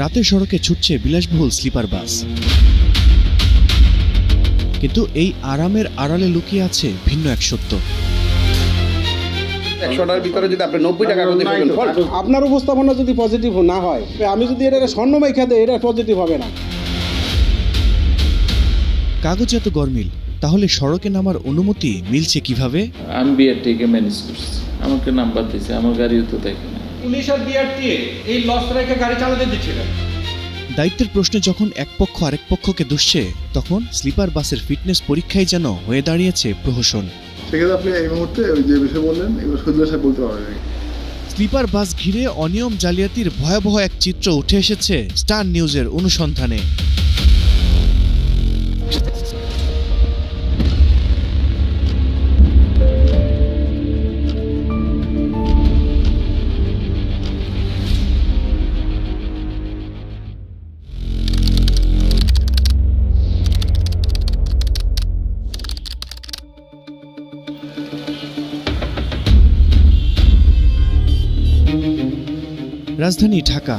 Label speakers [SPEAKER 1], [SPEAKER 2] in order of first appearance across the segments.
[SPEAKER 1] রাতে সড়কে ছুটছে বিলাসবহুল স্লিপার বাস, কিন্তু এই আরামের আড়ালে লুকিয়ে আছে ভিন্ন এক সত্য।
[SPEAKER 2] 100টার ভিতরে যদি আপনি 90 টাকা করে দিবেন,
[SPEAKER 3] আপনার উপস্থাপনা যদি পজিটিভ না হয়, আমি যদি এটা স্বর্ণ মাইখা দেই, এটা পজিটিভ হবে না।
[SPEAKER 1] কাগজ এত গরমিল, তাহলে সড়কে নামার অনুমতি মিলছে কিভাবে?
[SPEAKER 4] আমি বিআরটিকে ম্যানেজ করছি, আমাকে নাম্বার দিয়েছে, আমার গাড়িও তো দেখে না।
[SPEAKER 5] পুলিশ আর বিআরটি এই লস রেখে গাড়ি চালাতে দিচ্ছিলেন।
[SPEAKER 1] দায়িত্বের প্রশ্নে যখন এক পক্ষ আরেক পক্ষকে দুষছে, তখন স্লিপার বাসের ফিটনেস পরীক্ষাই যেন হয়ে দাঁড়িয়েছে প্রহসন।
[SPEAKER 6] সেক্ষেত্রে আপনি এই মুহূর্তে ওই যে বিষয় বললেন এগুলো শুধু সাহেব বলতে পারবেন।
[SPEAKER 1] স্লিপার বাস ঘিরে অনিয়ম জালিয়াতির ভয়াবহ এক চিত্র উঠে এসেছে স্টার নিউজের অনুসন্ধানে। রাজধানী ঢাকা।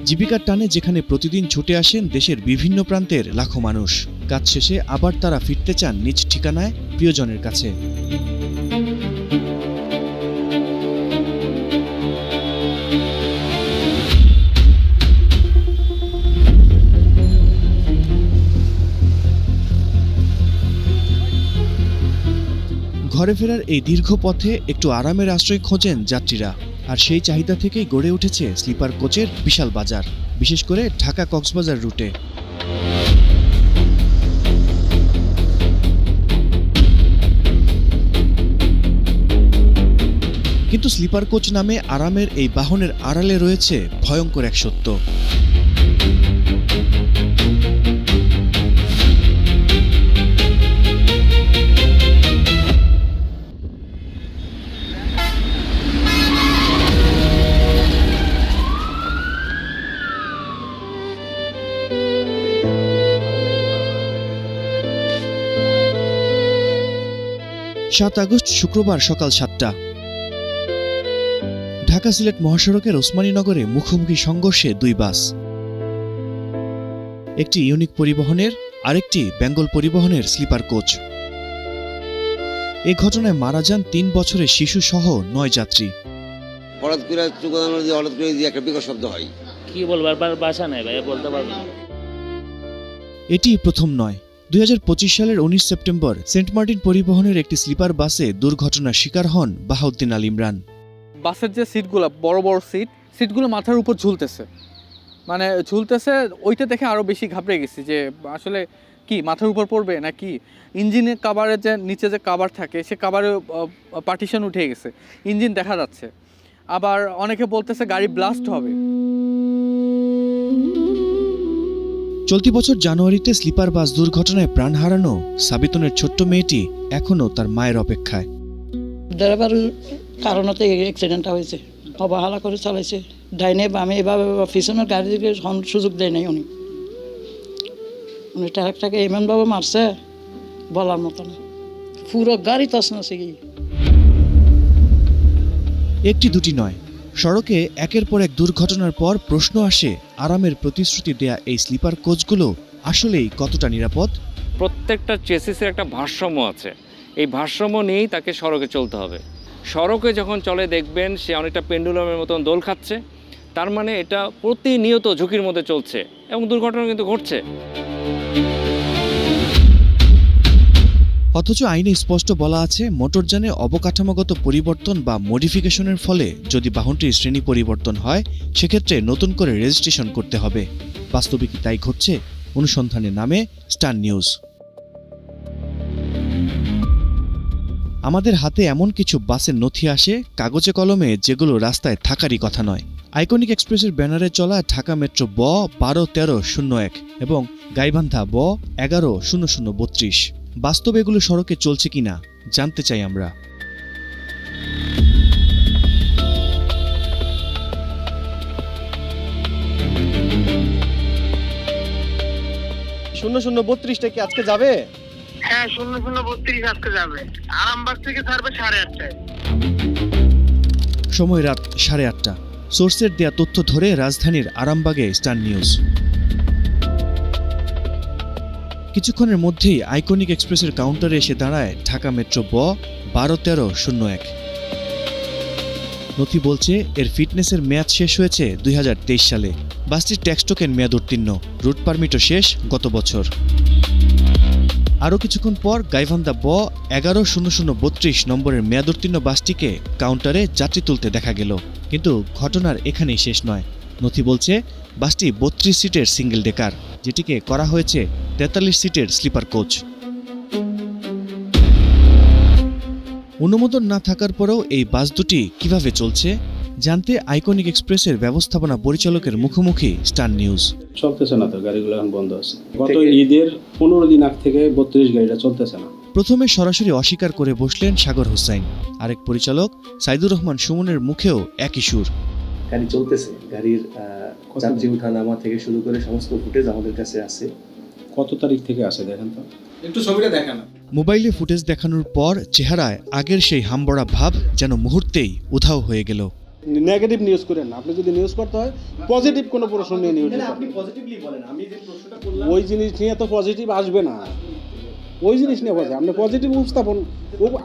[SPEAKER 1] জীবিকার টানে যেখানে প্রতিদিন ছুটে আসেন দেশের বিভিন্ন প্রান্তের লাখো মানুষ, কাজ শেষে আবার তারা ফিরতে চান নিজ ঠিকানায়, প্রিয়জনের কাছে। ঘরে ফেরার এই দীর্ঘ পথে একটু আরামের আশ্রয় খোঁজেন যাত্রীরা, আর সেই চাহিদা থেকেই গড়ে উঠেছে স্লিপার কোচের বিশাল বাজার, বিশেষ করে ঢাকা কক্সবাজার রুটে। কিন্তু স্লিপার কোচ নামে আরামের এই বাহনের আড়ালে রয়েছে ভয়ঙ্কর এক সত্য। আগস্ট শুক্রবার সকাল 7টা, ঢাকা সিলেট মহাসড়কের ওসমানীনগরে মুখোমুখি সংঘর্ষে দুই বাস, একটি ইউনিক পরিবহনের, আরেকটি বেঙ্গল পরিবহনের স্লিপার কোচ। এ ঘটনায় মারা যান 3 বছরের শিশু সহ 9 যাত্রী।
[SPEAKER 7] হঠাৎ করে একটা বিকট শব্দ হয়,
[SPEAKER 4] কি বলবো, বাসা নাই ভাই, বলতে পারবো না।
[SPEAKER 1] এটি প্রথম নয়। 2025 সালের 19 সেপ্টেম্বর সেন্ট মার্টিন পরিবহনের একটি স্লিপার বাসে দুর্ঘটনার শিকার হন বাহাউদ্দিন আল ইমরান।
[SPEAKER 8] বাসের যে সিটগুলো বড় বড় সিটগুলো মাথার উপর ঝুলতেছে, ওইটা দেখে আরও বেশি ঘাবড়ে গেছি যে আসলে কি মাথার উপর পড়বে নাকি। ইঞ্জিনের কাভারের যে নিচে যে কাভার থাকে, সে কাভারে পার্টিশন উঠে গেছে, ইঞ্জিন দেখা যাচ্ছে। আবার অনেকে বলতেছে গাড়ি ব্লাস্ট হবে।
[SPEAKER 1] চলতি বছর জানুয়ারিতে স্লিপার বাস দুর্ঘটনায় প্রাণ হারানো সাবিতনের ছোট্ট মেয়েটি এখনও তার মায়ের অপেক্ষায়।
[SPEAKER 9] ড্রাইভারের কারণতে অ্যাক্সিডেন্টটা হয়েছে, অবহেলা করে চালাইছে, ডাইনে বামে এভাবে পিছনের গাড়ি দিকে সুযোগ দেয় নাই। উনি ট্রাকটাকে এমনভাবে মারছে বলার মতো না, পুরো গাড়ি তছনছে গিয়ে।
[SPEAKER 1] একটি দুটি নয়, সড়কে একের পর এক দুর্ঘটনার পর প্রশ্ন আসে, আরামের প্রতিশ্রুতি দেয়া এই স্লিপার কোচগুলো আসলেই কতটা নিরাপদ?
[SPEAKER 10] প্রত্যেকটা চেসিসের একটা ভারসাম্য আছে, এই ভারসাম্য নিয়েই তাকে সড়কে চলতে হবে। সড়কে যখন চলে দেখবেন সে অনেকটা পেন্ডুলামের মতন দোল খাচ্ছে, তার মানে এটা প্রতিনিয়ত ঝুঁকির মধ্যে চলছে এবং দুর্ঘটনা কিন্তু ঘটছে।
[SPEAKER 1] অথচ আইনে স্পষ্ট বলা আছে, মোটরযানে অবকাঠামোগত পরিবর্তন বা মডিফিকেশনের ফলে যদি বাহনটির শ্রেণী পরিবর্তন হয়, সেক্ষেত্রে নতুন করে রেজিস্ট্রেশন করতে হবে। বাস্তবে কি তাই ঘটছে? অনুসন্ধানের নামে স্টার নিউজ। আমাদের হাতে এমন কিছু বাসের নথি আসে কাগজে কলমে, যেগুলো রাস্তায় থাকারই কথা নয়। আইকনিক এক্সপ্রেসের ব্যানারে চলা ঢাকা মেট্রো ব 12-13-01 এবং গাইবান্ধা ব 11-0032। বাস্তবে এগুলো সড়কে চলছে কিনা জানতে চাই আমরা।
[SPEAKER 3] 0032টা কি আজকে যাবে?
[SPEAKER 11] হ্যাঁ 0032 আজকে যাবে, আরামবাগ থেকে ছাড়বে 8:30টায়।
[SPEAKER 1] সময় রাত 8:30। সোর্সের দেয়া তথ্য ধরে রাজধানীর আরামবাগে স্টার নিউজ। কিছুক্ষণের মধ্যেই আইকনিক এক্সপ্রেসের কাউন্টারে এসে দাঁড়ায় ঢাকা মেট্রো ব 121301। নথি বলছে এর ফিটনেসের মেয়াদ শেষ হয়েছে 2023 সালে। বাসটির ট্যাক্স টোকেন মেয়াদ উত্তীর্ণ, রুট পারমিটও শেষ গত বছর। আরও কিছুক্ষণ পর গাইবান্ধা ব 110032 নম্বরের মেয়াদ উত্তীর্ণ বাসটিকে কাউন্টারে যাত্রী তুলতে দেখা গেল। কিন্তু ঘটনার এখানেই শেষ নয়। নথি বলছে বাসটি 32 সিটের সিঙ্গেল ডেকার, যেটিকে করা হয়েছে 43 সিটের স্লিপার কোচ। অনুমোদন না থাকার পরেও এই বাস দুটি কিভাবে চলছে জানতে আইকনিক এক্সপ্রেসের ব্যবস্থাপনা পরিচালকের মুখোমুখি স্টার নিউজ।
[SPEAKER 3] চলতেছে না তো, গাড়িগুলো এখন বন্ধ আছে। গত ঈদের 15 দিন আগ থেকে 32 গাড়িটা চলতেছে না।
[SPEAKER 1] প্রথমে সরাসরি অস্বীকার করে বসলেন সাগর হোসাইন। আরেক পরিচালক সাইদুর রহমান সুমনের মুখেও একই সুর।
[SPEAKER 12] গাড়ি চলতেছে, গাড়ির যাত্রী ওঠানামা থেকে শুরু করে সমস্ত ফুটেজ আমাদের কাছে আছে।
[SPEAKER 3] কত তারিখ থেকে আছে দেখেন তো,
[SPEAKER 5] একটু ছবিটা দেখান।
[SPEAKER 1] মোবাইলে ফুটেজ দেখানোর পর চেহারায় আগের সেই হামবড়া ভাব যেন মুহূর্তেই উধাও হয়ে গেল।
[SPEAKER 3] নেগেটিভ নিউজ করেন না, আপনি যদি নিউজ করতে হয় পজিটিভ কোনো প্রশ্ন নিয়ে নিউজ করুন।
[SPEAKER 12] আপনি পজিটিভলি বলেন, আমি যে প্রশ্নটা করলাম
[SPEAKER 3] ওই জিনিস নিয়ে তো পজিটিভ আসবে না, ওই জিনিস নিয়ে বলছে আপনি পজিটিভ উপস্থাপন,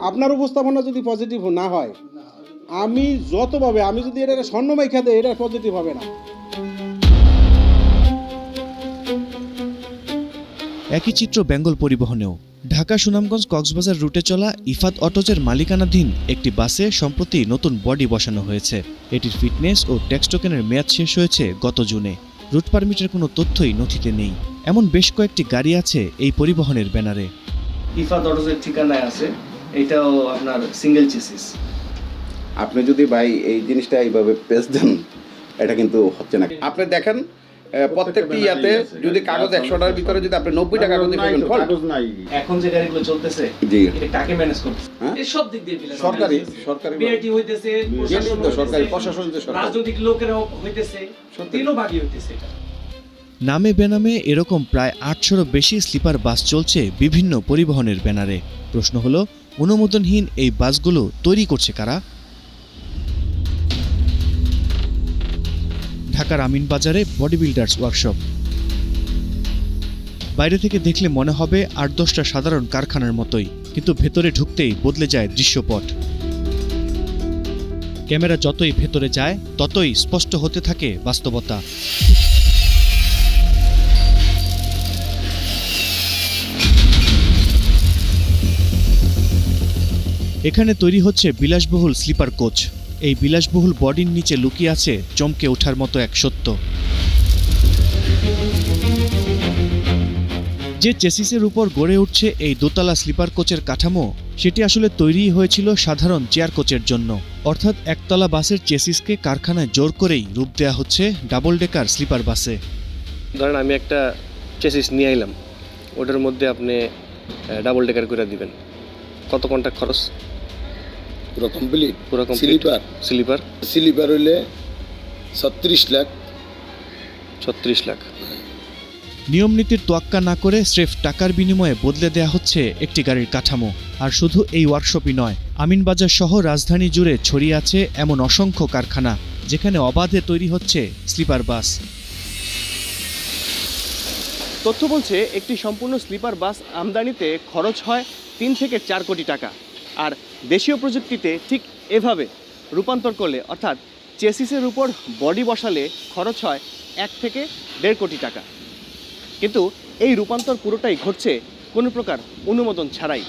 [SPEAKER 3] আপনার উপস্থাপনা যদি পজিটিভ না হয়, আমি যতভাবে আমি যদি এটা স্বর্ণমাইখা দেয় এটা পজিটিভ হবে না।
[SPEAKER 1] একই চিত্র বেঙ্গল পরিবহনেও। ঢাকা সুনামগঞ্জ কক্সবাজার রুটে চলা ইফাত অটোজের মালিকানাধীন একটি বাসে সম্প্রতি নতুন বডি বসানো হয়েছে। এটির ফিটনেস ও ট্যাক্স টোকেনের মেয়াদ শেষ হয়েছে গত জুনে। রুট পারমিটের কোনো তথ্যই নথিতে নেই। এমন বেশ কয়েকটি গাড়ি আছে এই পরিবহনের ব্যানারে।
[SPEAKER 12] ইফাত অটোজের ঠিকানায় আছে, এটাও আপনার সিঙ্গেল চেসিস।
[SPEAKER 2] আপনি যদি ভাই এই জিনিসটা এইভাবে পেশ দেন, এটা কিন্তু হচ্ছে না। আপনি দেখেন প্রত্যেকটি ইয়াতে যদি কাগজ 100টার ভিতরে যদি আপনি 90 টাকা কাগজ দিবেন,
[SPEAKER 12] এখন যে গাড়িগুলো চলতেছে
[SPEAKER 2] জি
[SPEAKER 12] এটা কাকে ম্যানেজ করতেছে? এই সব দিক দিয়ে
[SPEAKER 2] সরকারি
[SPEAKER 12] বিআইটি হইতেছে,
[SPEAKER 2] সরকারি প্রশাসন,
[SPEAKER 12] রাজনৈতিক লোকেরাও হইতেছে, তিনও ভাগই হইতেছে। এটা
[SPEAKER 1] নামে বেনামে এরকম প্রায় 800রও বেশি স্লিপার বাস চলছে বিভিন্ন পরিবহনের ব্যানারে। প্রশ্ন হলো, অনুমোদনহীন এই বাসগুলো তৈরি করছে কারা? ঢাকার আমিনবাজারে বডি বিল্ডার্স ওয়ার্কশপ। বাইরে থেকে দেখলে মনে হবে 8-10টা সাধারণ কারখানার মতোই, কিন্তু ভেতরে ঢুকতেই বদলে যায় দৃশ্যপট। ক্যামেরা যতই ভেতরে যায় ততই স্পষ্ট হতে থাকে বাস্তবতা। এখানে তৈরি হচ্ছে বিলাসবহুল স্লিপার কোচ। এই বিলাসবহুল বডির নিচে লুকিয়ে আছে চমকে ওঠার মতো এক সত্য। যে চেসিসের উপর গড়ে উঠছে এই দোতলা স্লিপার কোচের কাঠামো, সেটি আসলে তৈরি হয়েছিল সাধারণ চেয়ার কোচের জন্য। অর্থাৎ একতলা বাসের চেসিসকে কারখানায় জোর করেই রূপ দেয়া হচ্ছে ডাবল ডেকার স্লিপার বাসে।
[SPEAKER 13] ধরেন আমি একটা চেসিস নিয়ে আইলাম, ওটার মধ্যে আপনি ডাবল ডেকার করে দিবেন, কত কন্ট্রাক্ট খরচ?
[SPEAKER 6] পুরো কমপ্লিট
[SPEAKER 13] স্লিপার
[SPEAKER 6] হইলে 36 লাখ।
[SPEAKER 13] 36 লাখ।
[SPEAKER 1] নিয়ম নীতির তোয়াক্কা না করে স্রেফ টাকার বিনিময়ে বদলে দেয়া হচ্ছে একটি গাড়ির কাঠামো। আর শুধু এই ওয়ার্কশপই নয়, আমিনবাজার সহ রাজধানী জুড়ে ছড়িয়ে আছে এমন অসংখ্য কারখানা যেখানে অবাধে তৈরি হচ্ছে স্লিপার বাস।
[SPEAKER 14] তথ্য বলছে একটি সম্পূর্ণ স্লিপার বাস আমদানিতে খরচ হয় 3 থেকে 4 কোটি টাকা। আর দেশীয় প্রযুক্তিতে ঠিক এভাবে রূপান্তর করলে, অর্থাৎ চেসিসের উপর বডি বসালে খরচ হয় 1 থেকে 1.5 কোটি টাকা। কিন্তু এই রূপান্তর পুরোটাই ঘটছে কোনো প্রকার অনুমোদন ছাড়াই।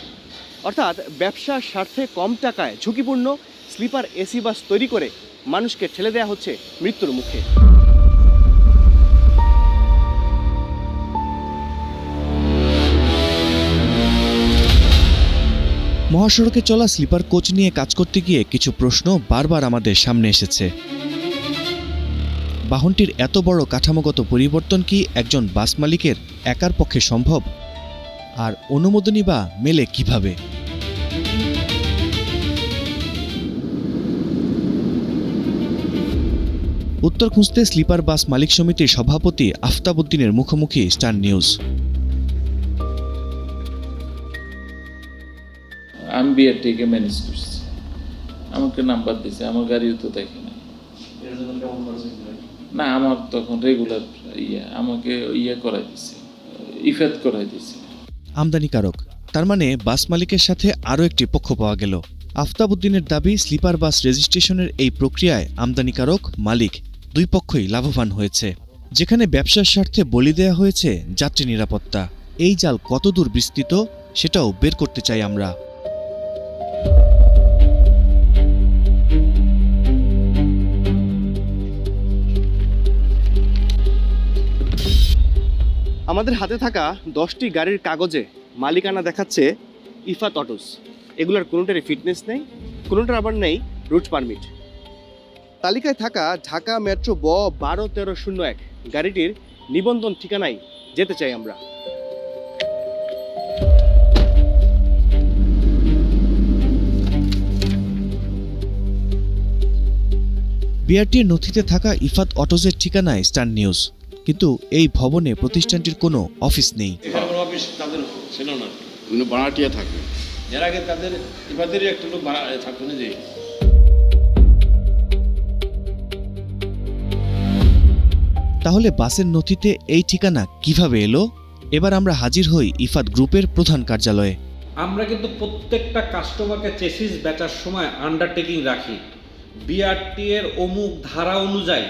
[SPEAKER 14] অর্থাৎ ব্যবসার স্বার্থে কম টাকায় ঝুঁকিপূর্ণ স্লিপার এসি বাস তৈরি করে মানুষকে ঠেলে দেওয়া হচ্ছে মৃত্যুর মুখে।
[SPEAKER 1] মহাসড়কে চলা স্লিপার কোচ নিয়ে কাজ করতে গিয়ে কিছু প্রশ্ন বারবার আমাদের সামনে এসেছে। বাহনটির এত বড় কাঠামোগত পরিবর্তন কি একজন বাস মালিকের একার পক্ষে সম্ভব? আর অনুমোদনই বা মেলে কিভাবে? উত্তর খুঁজতে স্লিপার বাস মালিক সমিতির সভাপতি আফতাব উদ্দিনের মুখোমুখি স্টার নিউজ।
[SPEAKER 4] আমি বিয়ের থেকে ম্যানেজ করছি, আমাকে নাম্বার দিছে, আমার গাড়িও তো দেখে না। না, আমার তখন রেগুলার আমাকে করাই দিছে, ইফাত করাই দিছে।
[SPEAKER 1] আমদানিকারক, তার মানে বাস মালিকের সাথে আরও একটি পক্ষ পাওয়া গেল। আফতাবউদ্দিনের দাবি, স্লিপার বাস রেজিস্ট্রেশনের এই প্রক্রিয়ায় আমদানিকারক, মালিক দুই পক্ষই লাভবান হয়েছে। যেখানে ব্যবসার স্বার্থে বলি দেয়া হয়েছে যাত্রী নিরাপত্তা। এই জাল কতদূর বিস্তৃত সেটাও বের করতে চাই আমরা।
[SPEAKER 14] আমাদের হাতে থাকা 10টি গাড়ির কাগজে মালিকানা দেখাচ্ছে ইফাত অটোস। এগুলোর কোনোটারই ফিটনেস নেই, কোনোটার আবার নেই রুট পারমিট। তালিকায় থাকা ঢাকা মেট্রো ব 12-1301 গাড়িটির নিবন্ধন ঠিকানায় যেতে চাই আমরা।
[SPEAKER 1] বিআরটির নথিতে থাকা ইফাত অটোজের ঠিকানায় স্টার নিউজ, কিন্তু এই ভবনে প্রতিষ্ঠানটির কোনো অফিস নেই।
[SPEAKER 5] অফিস তাদের ছিল না,
[SPEAKER 2] ভাড়াটিয়া থাকে।
[SPEAKER 5] এর আগে তাদের ইফাতেরই একটা লোক ভাড়া থাকতো না। যে
[SPEAKER 1] তাহলে বাসের নথিতে এই ঠিকানা কিভাবে এলো? এবার আমরা হাজির হই ইফাত গ্রুপের প্রধান কার্যালয়ে।
[SPEAKER 5] আমরা কিন্তু প্রত্যেকটা কাস্টমারকে চেসিস বেচার সময় আন্ডারটেকিং রাখি, বিআরটি এর অমুক ধারা অনুযায়ী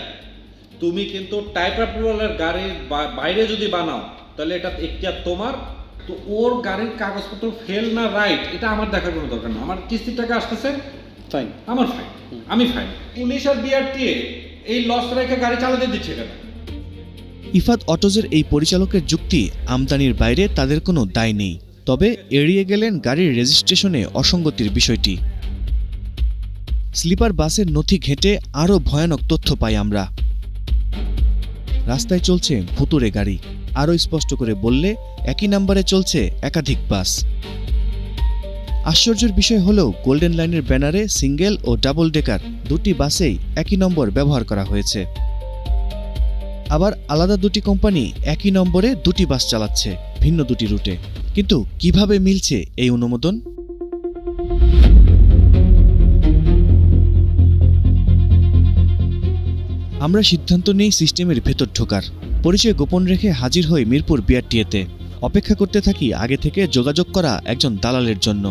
[SPEAKER 5] তুমি কিন্তু টাইপ অ্যাপ্রুভালের গাড়ির বাইরে যদি বানাও তাহলে এটা এখতিয়ার তোমার। তো ওর গাড়ির কাগজপত্র ফেল না রাইট এটা আমার দেখার কোনো দরকার না। আমার কিস্তির টাকা আসতেছে, ফাইন, আমার ফাইন, আমি ফাইন। পুলিশ আর বিআরটি এই লস রেখে গাড়ি চালাতে দিচ্ছে কেন?
[SPEAKER 1] ইফাত অটোজের এই পরিচালকের যুক্তি, আমদানির বাইরে তাদের কোনো দায় নেই, তবে এড়িয়ে গেলেন গাড়ির রেজিস্ট্রেশনে অসঙ্গতির বিষয়টি। স্লিপার বাসের নথি ঘেঁটে আরও ভয়ানক তথ্য পাই আমরা। রাস্তায় চলছে ভুতুড়ে গাড়ি, আরও স্পষ্ট করে বললে একই নাম্বারে চলছে একাধিক বাস। আশ্চর্যের বিষয় হলেও গোল্ডেন লাইনের ব্যানারে সিঙ্গেল ও ডাবল ডেকার দুটি বাসেই একই নম্বর ব্যবহার করা হয়েছে। আবার আলাদা দুটি কোম্পানি একই নম্বরে দুটি বাস চালাচ্ছে ভিন্ন দুটি রুটে। কিন্তু কিভাবে মিলছে এই অনুমোদন? আমরা সিদ্ধান্ত নেই সিস্টেমের ভেতর ঢোকার। পরিচয় গোপন রেখে হাজির হই মিরপুর বিআরটিএতে। অপেক্ষা করতে থাকি আগে থেকে যোগাযোগ করা একজন দালালের জন্য।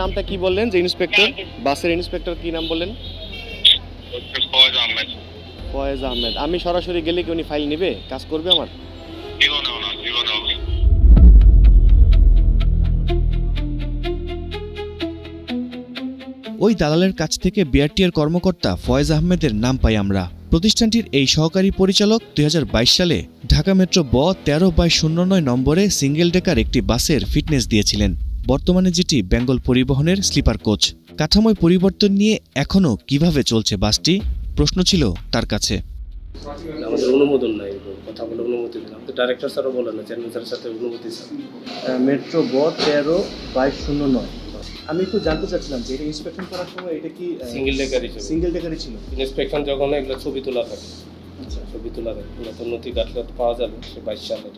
[SPEAKER 14] নামটা কি বললেন? যে ইন্সপেক্টর, বাসের ইন্সপেক্টর কি নাম বললেন? ফয়েজ আহমেদ। আমি সরাসরি গেলে কি উনি ফাইল নেবে, কাজ করবে আমার?
[SPEAKER 1] ওই দালালের কাছ থেকে বিআরটিএর কর্মকর্তা ফয়েজ আহমেদের নাম পাই আমরা। প্রতিষ্ঠানটির এই সহকারী পরিচালক 2022 সালে ঢাকা মেট্রো ব 13/09 নম্বরে সিঙ্গেল ডেকার একটি বাসের ফিটনেস দিয়েছিলেন, বর্তমানে যেটি বেঙ্গল পরিবহনের স্লিপার কোচ। কাঠামোয় পরিবর্তন নিয়ে এখনও কিভাবে চলছে বাসটি, প্রশ্ন ছিল তার কাছে।
[SPEAKER 12] আমাদের অনুমোদন নাই, কথা বলে অনুমতি দিন। আপনি ডাইরেক্টর স্যারও বলেন না, চেয়ারম্যান স্যারের সাথে অনুমতি স্যার। মেট্রো ব 13/09। আমি একটু জানতে চাচ্ছিলাম যে এটা ইন্সপেকশন করার সময় এটা কি
[SPEAKER 10] সিঙ্গেল ডেকারই ছিল? ইন্সপেকশন যখন এগুলো ছবি তোলা থাকে, আচ্ছা ছবি তোলা থাকে, পুরাতন নথি কাটলে তো পাওয়া যাবে। সে 22 সালের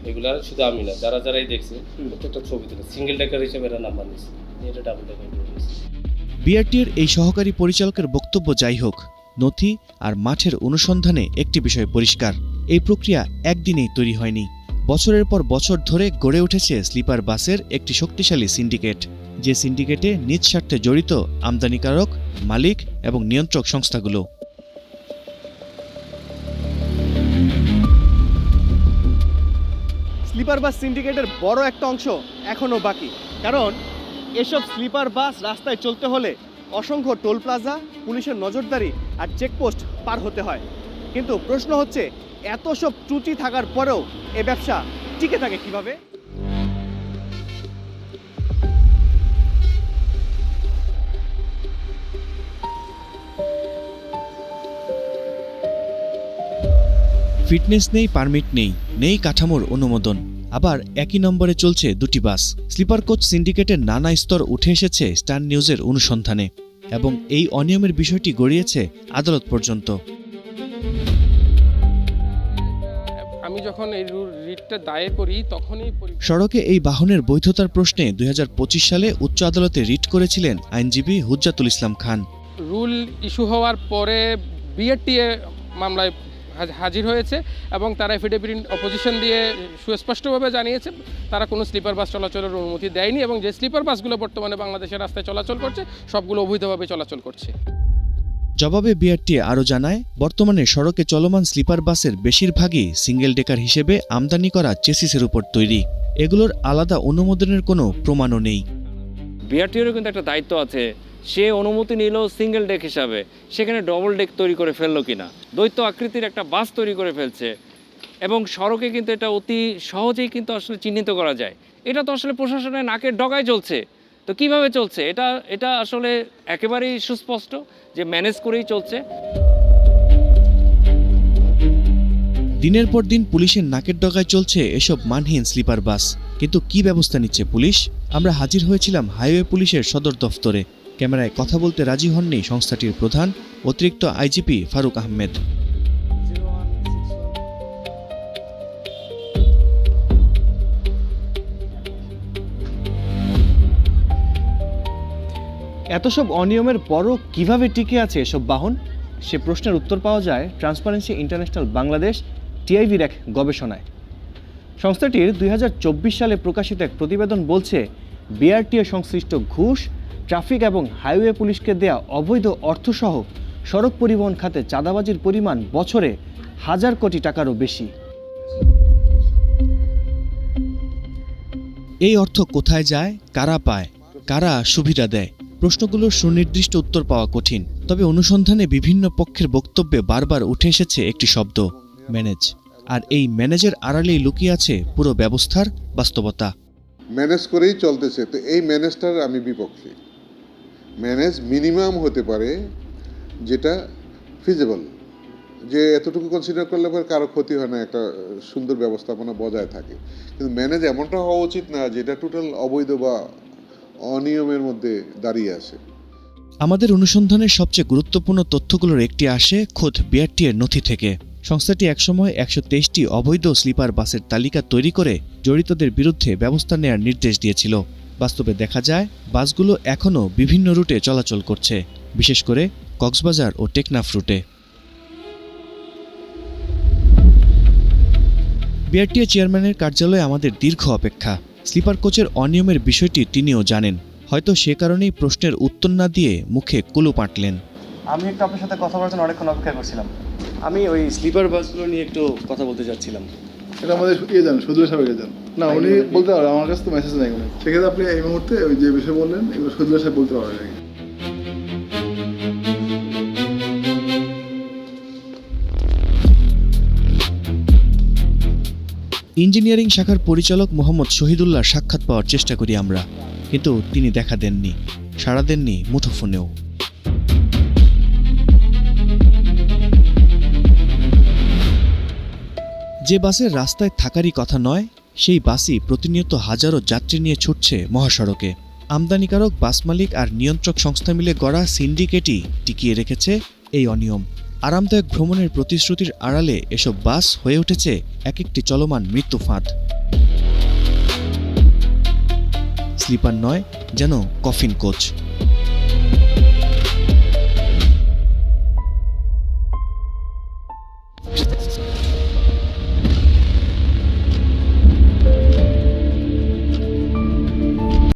[SPEAKER 10] এগুলা শুধু আমি না, যারাই দেখছে প্রত্যেকটা ছবি তোলা সিঙ্গেল ডেকার হিসেবে এরা নাম্বার নিচ্ছে, এটা ডাবল ডেকার নিচ্ছে।
[SPEAKER 1] বিআরটির এই সহকারী পরিচালকের বক্তব্য যাই হোক, নথি আর মাঠের অনুসন্ধানে একটি বিষয় পরিষ্কার, এই প্রক্রিয়া একদিনেই তৈরি হয়নি। বছরের পর বছর ধরে গড়ে উঠেছে স্লিপার বাসের একটি শক্তিশালী সিন্ডিকেট, যে সিন্ডিকেটে নিজ স্বার্থে জড়িত আমদানিকারক, মালিক এবং নিয়ন্ত্রক সংস্থাগুলো।
[SPEAKER 14] স্লিপার বাস সিন্ডিকেটের বড় একটা অংশ এখনও বাকি, কারণ এসব স্লিপার বাস রাস্তায় চলতে হলে অসংখ্য টোল প্লাজা, পুলিশের নজরদারি আর চেকপোস্ট পার হতে হয়। কিন্তু প্রশ্ন হচ্ছে, এত সব ত্রুটি থাকার পরেও এ ব্যবসা টিকে থাকে কিভাবে?
[SPEAKER 1] ফিটনেস নেই, পারমিট নেই, নেই কাঠামোর অনুমোদন, আবার একই নম্বরে চলছে দুটি বাস। স্লিপার কোচ সিন্ডিকেটের নানা স্তর উঠে এসেছে স্টার নিউজের অনুসন্ধানে, এবং এই অনিয়মের বিষয়টি গড়িয়েছে আদালত পর্যন্ত।
[SPEAKER 13] আমি
[SPEAKER 15] আমি যখন এই রিটটা দায়ের করি তখনই
[SPEAKER 1] সড়কে এই বাহনের বৈধতার প্রশ্নে 2025 সালে উচ্চ আদালতে রিট করেছিলেন আইনজীবী হুজ্জাতুল ইসলাম খান।
[SPEAKER 15] রুল ইস্যু হওয়ার পরে বিআরটিএ মামলায় হাজির হয়েছে এবং তারা এফিডেভিট অপোজিশন দিয়ে সুস্পষ্টভাবে জানিয়েছে তারা কোনো স্লিপার বাস চলাচলের অনুমতি দেয়নি এবং যে স্লিপার বাসগুলো বর্তমানে বাংলাদেশের রাস্তায় চলাচল করছে সবগুলো অবৈধভাবে চলাচল করছে।
[SPEAKER 1] জবাবে বিআরটিএ আরও জানায়, বর্তমানে সড়কে চলমান স্লিপার বাসের বেশিরভাগই সিঙ্গেল ডেকার হিসেবে আমদানি করা চেসিসের উপর তৈরি। এগুলোর আলাদা অনুমোদনের কোনো প্রমাণও নেই।
[SPEAKER 10] বিআরটিএরও কিন্তু একটা দায়িত্ব আছে, সে অনুমতি নিল সিঙ্গেল ডেক হিসাবে, সেখানে ডবল ডেক তৈরি করে ফেললো কিনা, দ্বৈত আকৃতির একটা বাস তৈরি করে ফেলছে এবং সড়কে কিন্তু এটা অতি সহজেই কিন্তু আসলে চিহ্নিত করা যায়। এটা তো আসলে প্রশাসনের নাকের ডগায় চলছে। তো কিভাবে চলছে এটা আসলে একেবারেই সুস্পষ্ট যে ম্যানেজ করেই চলছে।
[SPEAKER 1] দিনের পর দিন পুলিশের নাকের ডগায় চলছে এসব মানহীন স্লিপার বাস। কিন্তু কি ব্যবস্থা নিচ্ছে পুলিশ? আমরা হাজির হয়েছিলাম হাইওয়ে পুলিশের সদর দফতরে। ক্যামেরায় কথা বলতে রাজি হননি সংস্থাটির প্রধান অতিরিক্ত আইজিপি ফারুক আহমেদ।
[SPEAKER 14] এত সব অনিয়মের পরও কিভাবে টিকে আছে এসব বাহন, সে প্রশ্নের উত্তর পাওয়া যায় ট্রান্সপারেন্সি ইন্টারন্যাশনাল বাংলাদেশ টিআইভির এক গবেষণায়। সংস্থাটির 2024 সালে প্রকাশিত এক প্রতিবেদন বলছে, বিআরটিএ সংশ্লিষ্ট ঘুষ, ট্রাফিক এবং হাইওয়ে পুলিশকে দেয়া অবৈধ অর্থসহ সড়ক পরিবহন খাতে চাঁদাবাজির পরিমাণ বছরে 1000 কোটি টাকারও বেশি।
[SPEAKER 1] এই অর্থ কোথায় যায়, কারা পায়, কারা সুবিধা দেয়? প্রশ্নগুলোর সুনির্দিষ্ট উত্তর পাওয়া কঠিন। তবে অনুসন্ধানে বিভিন্ন পক্ষের বক্তব্যে বারবার উঠে এসেছে একটি শব্দ, ম্যানেজ। আর এই ম্যানেজের আড়ালেই লুকিয়ে আছে পুরো ব্যবস্থার বাস্তবতা।
[SPEAKER 16] ম্যানেজ করেই চলতেছে, তো এই ম্যানেজটার আমি বিপক্ষে। ম্যানেজ মিনিমাম হতে পারে যেটা ফিজিবল, যে এতটুকু কনসিডার করলে পরে কারো ক্ষতি হয় না, একটা সুন্দর ব্যবস্থাপনা বজায় থাকে। কিন্তু ম্যানেজ এমনটা হওয়া উচিত না যেটা টোটাল অবৈধ বা অনিয়মের মধ্যে দাঁড়িয়ে আসে।
[SPEAKER 1] আমাদের অনুসন্ধানের সবচেয়ে গুরুত্বপূর্ণ তথ্যগুলোর একটি আসে খোদ বিআরটিএর নথি থেকে। সংস্থাটি একসময় 123টি অবৈধ স্লিপার বাসের তালিকা তৈরি করে জড়িতদের বিরুদ্ধে ব্যবস্থা নেওয়ার নির্দেশ দিয়েছিল। বাস্তবে দেখা যায় বাসগুলো এখনও বিভিন্ন রুটে চলাচল করছে, বিশেষ করে কক্সবাজার ও টেকনাফ রুটে। বিআরটিএ চেয়ারম্যানের কার্যালয়ে আমাদের দীর্ঘ অপেক্ষা। স্লিপার কোচের অনিয়মের বিষয়টি তিনিও জানেন, হয়তো সে কারণেই প্রশ্নের উত্তর না দিয়ে মুখে কুলুপ আঁটলেন।
[SPEAKER 14] আমি একটু আপনার সাথে কথা বলার জন্য অনেকক্ষণ অপেক্ষা করছিলাম। আমি ওই স্লিপার বাসগুলো নিয়ে একটু কথা বলতে যাচ্ছিলাম।
[SPEAKER 6] এটা আমাদের জান সদুল্লাহ সাহেবকে জান না, উনি বলতে পারবেন, আমার কাছে তো মেসেজ নেই কোনো। সেক্ষেত্রে আপনি এই মুহূর্তে ওই যে বিষয় বললেন এগুলো সদুল্লাহ সাহেব বলতে পারবেন।
[SPEAKER 1] ইঞ্জিনিয়ারিং শাখার পরিচালক মোহাম্মদ শহীদুল্লাহ সাক্ষাৎ পাওয়ার চেষ্টা করি আমরা, কিন্তু তিনি দেখা দেননি, সাড়া দেননি মুঠোফোনেও। যে বাসের রাস্তায় থাকারই কথা নয়, সেই বাসই প্রতিনিয়ত হাজারো যাত্রী নিয়ে ছুটছে মহাসড়কে। আমদানিকারক, বাস মালিক আর নিয়ন্ত্রক সংস্থা মিলে গড়া সিন্ডিকেটই টিকিয়ে রেখেছে এই অনিয়ম। আরামদায়ক ভ্রমণের প্রতিশ্রুতির আড়ালে এসব বাস হয়ে উঠেছে এক একটি চলমান মৃত্যু ফাঁদ। স্লিপার নয়, যেন কফিন কোচ।